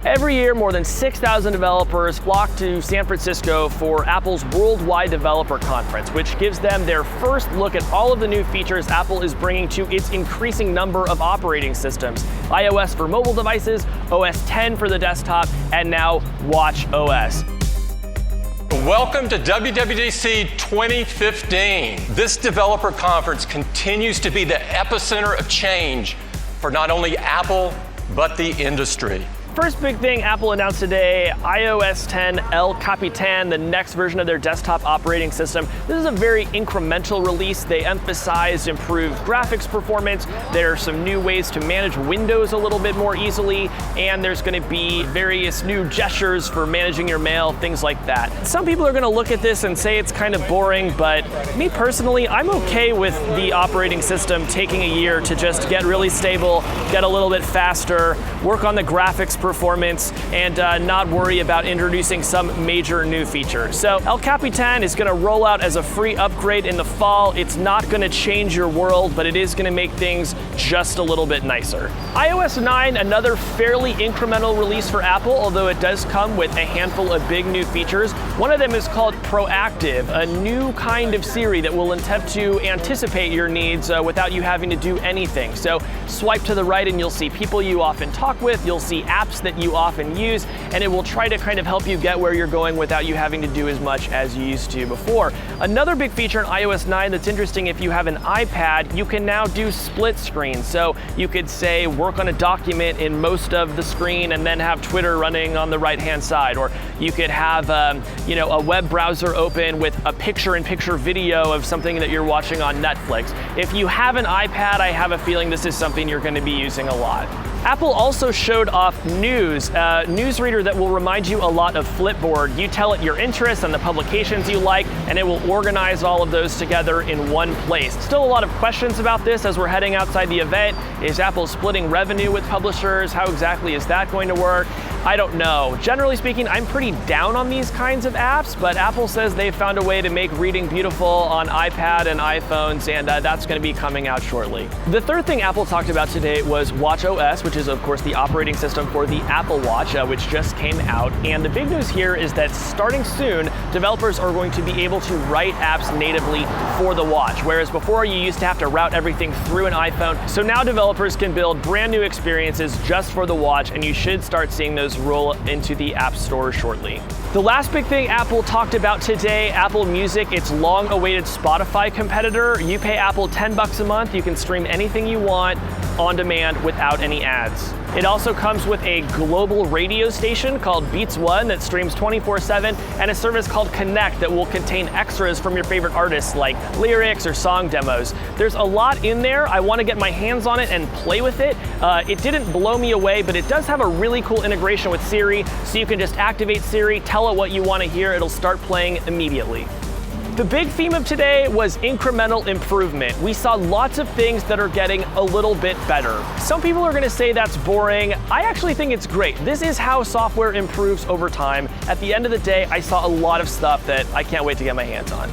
Every year, more than 6,000 developers flock to San Francisco for Apple's Worldwide Developer Conference, which gives them their first look at all of the new features Apple is bringing to its increasing number of operating systems. iOS for mobile devices, OS X for the desktop, and now Watch OS. Welcome to WWDC 2015. This developer conference continues to be the epicenter of change for not only Apple, but the industry. First big thing Apple announced today, iOS 10 Capitan, the next version of their desktop operating system. This is a very incremental release. They emphasized improved graphics performance. There are some new ways to manage Windows a little bit more easily, and there's going to be various new gestures for managing your mail, things like that. Some people are going to look at this and say it's kind of boring, but me personally, I'm okay with the operating system taking a year to just get really stable, get a little bit faster, work on the graphics performance, and not worry about introducing some major new features. So El Capitan is going to roll out as a free upgrade in the fall. It's not going to change your world, but it is going to make things just a little bit nicer. iOS 9, another fairly incremental release for Apple, although it does come with a handful of big new features. One of them is called Proactive, a new kind of Siri that will attempt to anticipate your needs without you having to do anything. So swipe to the right and you'll see people you often talk with, you'll see apps that you often use, and it will try to kind of help you get where you're going without you having to do as much as you used to before. Another big feature in iOS 9 that's interesting, if you have an iPad, you can now do split screen. So you could say work on a document in most of the screen and then have Twitter running on the right-hand side, or you could have a web browser open with a picture-in-picture video of something that you're watching on Netflix. If you have an iPad, I have a feeling this is something you're going to be using a lot. Apple also showed off News, a newsreader that will remind you a lot of Flipboard. You tell it your interests and the publications you like, and it will organize all of those together in one place. Still a lot of questions about this as we're heading outside the event. Is Apple splitting revenue with publishers? How exactly is that going to work? I don't know. Generally speaking, I'm pretty down on these kinds of apps, but Apple says they've found a way to make reading beautiful on iPad and iPhones, and that's going to be coming out shortly. The third thing Apple talked about today was Watch OS, which is of course the operating system for the Apple Watch, which just came out. And the big news here is that starting soon, developers are going to be able to write apps natively for the watch, whereas before you used to have to route everything through an iPhone. So now developers can build brand new experiences just for the watch, and you should start seeing those roll into the App Store shortly. The last big thing Apple talked about today, Apple Music, its long-awaited Spotify competitor. You pay Apple $10 a month, you can stream anything you want on demand without any ads. It also comes with a global radio station called Beats One that streams 24/7, and a service called Connect that will contain extras from your favorite artists like lyrics or song demos. There's a lot in there. I want to get my hands on it and play with it. It didn't blow me away, but it does have a really cool integration with Siri, so you can just activate Siri, tell it what you want to hear, it'll start playing immediately. The big theme of today was incremental improvement. We saw lots of things that are getting a little bit better. Some people are going to say that's boring. I actually think it's great. This is how software improves over time. At the end of the day, I saw a lot of stuff that I can't wait to get my hands on.